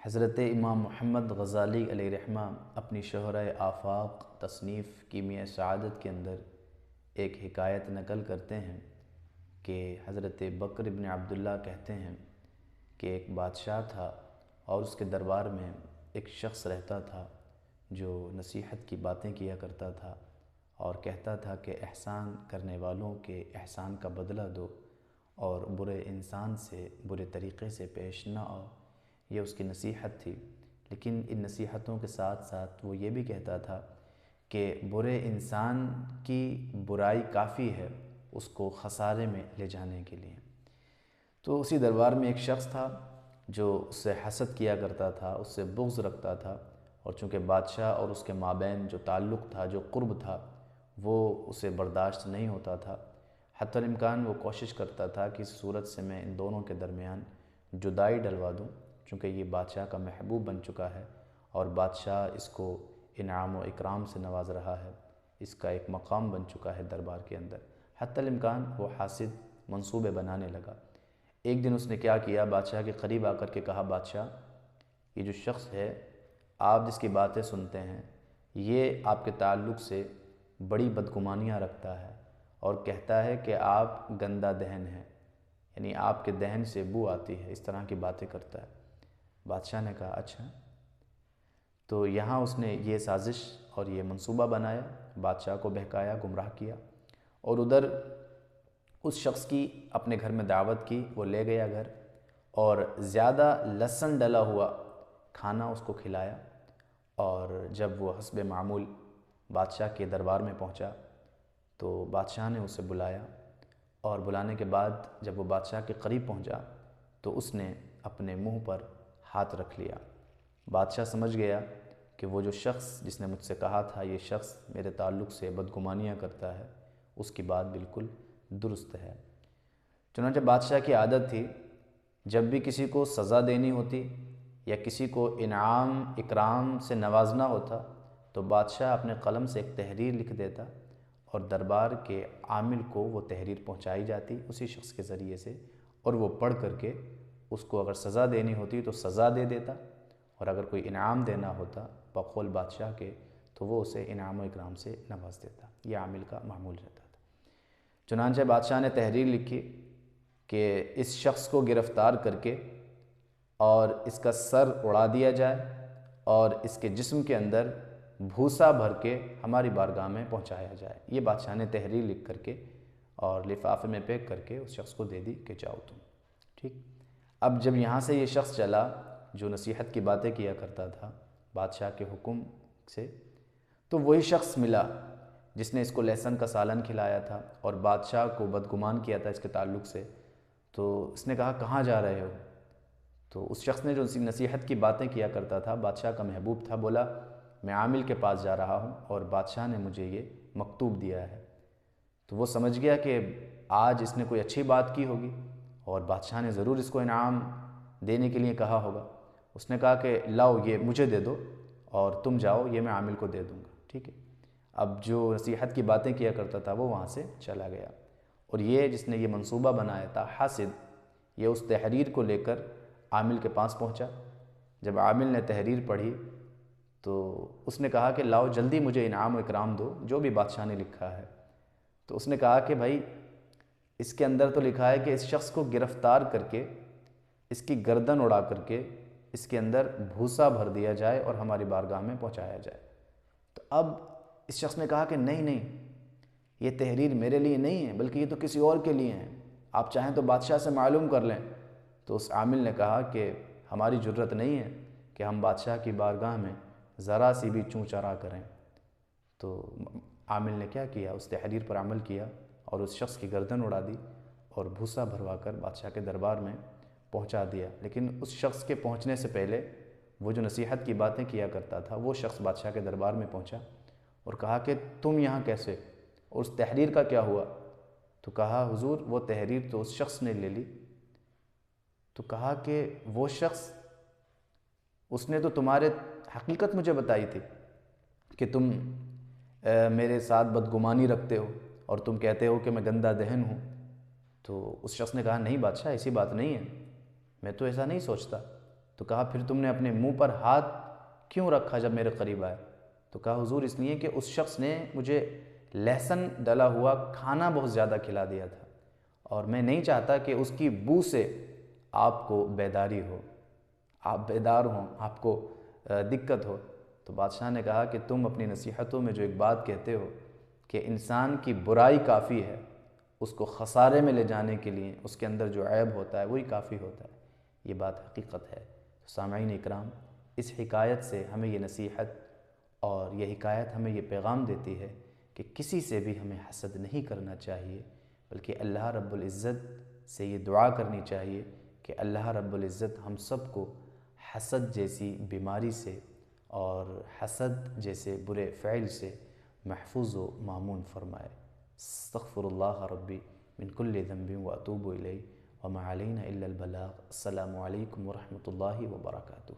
حضرت امام محمد غزالی علیہ رحمہ اپنی شہرہ آفاق تصنیف کیمیہ سعادت کے اندر ایک حکایت نقل کرتے ہیں کہ حضرت بکر بن عبداللہ کہتے ہیں کہ ایک بادشاہ تھا اور اس کے دربار میں ایک شخص رہتا تھا جو نصیحت کی باتیں کیا کرتا تھا اور کہتا تھا کہ احسان کرنے والوں کے احسان کا بدلہ دو اور برے انسان سے برے طریقے سے پیش نہ آؤ۔ یہ اس کی نصیحت تھی، لیکن ان نصیحتوں کے ساتھ ساتھ وہ یہ بھی کہتا تھا کہ برے انسان کی برائی کافی ہے اس کو خسارے میں لے جانے کے لیے۔ تو اسی دربار میں ایک شخص تھا جو اس سے حسد کیا کرتا تھا، اس سے بغض رکھتا تھا، اور چونکہ بادشاہ اور اس کے مابین جو تعلق تھا، جو قرب تھا، وہ اسے برداشت نہیں ہوتا تھا۔ حتی الامکان وہ کوشش کرتا تھا کہ اس صورت سے میں ان دونوں کے درمیان جدائی ڈلوا دوں، چونکہ یہ بادشاہ کا محبوب بن چکا ہے اور بادشاہ اس کو انعام و اکرام سے نواز رہا ہے، اس کا ایک مقام بن چکا ہے دربار کے اندر۔ حتی الامکان وہ حاسد منصوبے بنانے لگا۔ ایک دن اس نے کیا کیا، بادشاہ کے قریب آ کر کے کہا، بادشاہ یہ جو شخص ہے آپ جس کی باتیں سنتے ہیں یہ آپ کے تعلق سے بڑی بدگمانیاں رکھتا ہے اور کہتا ہے کہ آپ گندہ دہن ہیں، یعنی آپ کے دہن سے بو آتی ہے، اس طرح کی باتیں کرتا ہے۔ بادشاہ نے کہا اچھا۔ تو یہاں اس نے یہ سازش اور یہ منصوبہ بنایا، بادشاہ کو بہکایا، گمراہ کیا، اور ادھر اس شخص کی اپنے گھر میں دعوت کی، وہ لے گیا گھر اور زیادہ لہسن ڈلا ہوا کھانا اس کو کھلایا، اور جب وہ حسب معمول بادشاہ کے دربار میں پہنچا تو بادشاہ نے اسے بلایا، اور بلانے کے بعد جب وہ بادشاہ کے قریب پہنچا تو اس نے اپنے منہ پر ہاتھ رکھ لیا۔ بادشاہ سمجھ گیا کہ وہ جو شخص جس نے مجھ سے کہا تھا یہ شخص میرے تعلق سے بدگمانیاں کرتا ہے، اس کی بات بالکل درست ہے۔ چنانچہ بادشاہ کی عادت تھی جب بھی کسی کو سزا دینی ہوتی یا کسی کو انعام اکرام سے نوازنا ہوتا تو بادشاہ اپنے قلم سے ایک تحریر لکھ دیتا اور دربار کے عامل کو وہ تحریر پہنچائی جاتی اسی شخص کے ذریعے سے، اور وہ پڑھ کر کے اس کو اگر سزا دینی ہوتی تو سزا دے دیتا، اور اگر کوئی انعام دینا ہوتا بقول بادشاہ کے تو وہ اسے انعام و اکرام سے نواز دیتا۔ یہ عامل کا معمول رہتا تھا۔ چنانچہ بادشاہ نے تحریر لکھی کہ اس شخص کو گرفتار کر کے اور اس کا سر اڑا دیا جائے اور اس کے جسم کے اندر بھوسا بھر کے ہماری بارگاہ میں پہنچایا جائے۔ یہ بادشاہ نے تحریر لکھ کر کے اور لفافے میں پیک کر کے اس شخص کو دے دی کہ جاؤ تم، ٹھیک۔ اب جب یہاں سے یہ شخص چلا جو نصیحت کی باتیں کیا کرتا تھا بادشاہ کے حکم سے، تو وہی شخص ملا جس نے اس کو لہسن کا سالن کھلایا تھا اور بادشاہ کو بدگمان کیا تھا اس کے تعلق سے۔ تو اس نے کہا کہاں جا رہے ہو؟ تو اس شخص نے جو نصیحت کی باتیں کیا کرتا تھا، بادشاہ کا محبوب تھا، بولا میں عامل کے پاس جا رہا ہوں اور بادشاہ نے مجھے یہ مکتوب دیا ہے۔ تو وہ سمجھ گیا کہ آج اس نے کوئی اچھی بات کی ہوگی اور بادشاہ نے ضرور اس کو انعام دینے کے لیے کہا ہوگا۔ اس نے کہا کہ لاؤ یہ مجھے دے دو اور تم جاؤ، یہ میں عامل کو دے دوں گا، ٹھیک ہے۔ اب جو نصیحت کی باتیں کیا کرتا تھا وہ وہاں سے چلا گیا، اور یہ جس نے یہ منصوبہ بنایا تھا حاسد، یہ اس تحریر کو لے کر عامل کے پاس پہنچا۔ جب عامل نے تحریر پڑھی تو اس نے کہا کہ لاؤ جلدی مجھے انعام و اکرام دو جو بھی بادشاہ نے لکھا ہے۔ تو اس نے کہا کہ بھائی اس کے اندر تو لکھا ہے کہ اس شخص کو گرفتار کر کے اس کی گردن اڑا کر کے اس کے اندر بھوسا بھر دیا جائے اور ہماری بارگاہ میں پہنچایا جائے۔ تو اب اس شخص نے کہا کہ نہیں نہیں، یہ تحریر میرے لیے نہیں ہے بلکہ یہ تو کسی اور کے لیے ہے، آپ چاہیں تو بادشاہ سے معلوم کر لیں۔ تو اس عامل نے کہا کہ ہماری جرت نہیں ہے کہ ہم بادشاہ کی بارگاہ میں ذرا سی بھی چوں چرا کریں۔ تو عامل نے کیا کیا، اس تحریر پر عمل کیا اور اس شخص کی گردن اڑا دی اور بھوسا بھروا کر بادشاہ کے دربار میں پہنچا دیا۔ لیکن اس شخص کے پہنچنے سے پہلے وہ جو نصیحت کی باتیں کیا کرتا تھا وہ شخص بادشاہ کے دربار میں پہنچا اور کہا کہ تم یہاں کیسے، اور اس تحریر کا کیا ہوا؟ تو کہا حضور وہ تحریر تو اس شخص نے لے لی۔ تو کہا کہ وہ شخص، اس نے تو تمہارے حقیقت مجھے بتائی تھی کہ تم میرے ساتھ بدگمانی رکھتے ہو اور تم کہتے ہو کہ میں گندہ دہن ہوں۔ تو اس شخص نے کہا نہیں بادشاہ ایسی بات نہیں ہے، میں تو ایسا نہیں سوچتا۔ تو کہا پھر تم نے اپنے منہ پر ہاتھ کیوں رکھا جب میرے قریب آئے؟ تو کہا حضور اس لیے کہ اس شخص نے مجھے لہسن ڈلا ہوا کھانا بہت زیادہ کھلا دیا تھا، اور میں نہیں چاہتا کہ اس کی بو سے آپ کو بیداری ہو، آپ بیدار ہوں، آپ کو دقت ہو۔ تو بادشاہ نے کہا کہ تم اپنی نصیحتوں میں جو ایک بات کہتے ہو کہ انسان کی برائی کافی ہے، اس کو خسارے میں لے جانے کے لیے اس کے اندر جو عیب ہوتا ہے وہی کافی ہوتا ہے، یہ بات حقیقت ہے۔ تو سامعین اکرام، اس حکایت سے ہمیں یہ نصیحت اور یہ حکایت ہمیں یہ پیغام دیتی ہے کہ کسی سے بھی ہمیں حسد نہیں کرنا چاہیے، بلکہ اللہ رب العزت سے یہ دعا کرنی چاہیے کہ اللہ رب العزت ہم سب کو حسد جیسی بیماری سے اور حسد جیسے برے فعل سے محفوظ و مامون فرمائے۔ استغفر اللہ ربی من کل ذنب واتوب الیہ وما علینا الا البلاغ۔ السلام علیکم ورحمۃ اللہ وبرکاتہ۔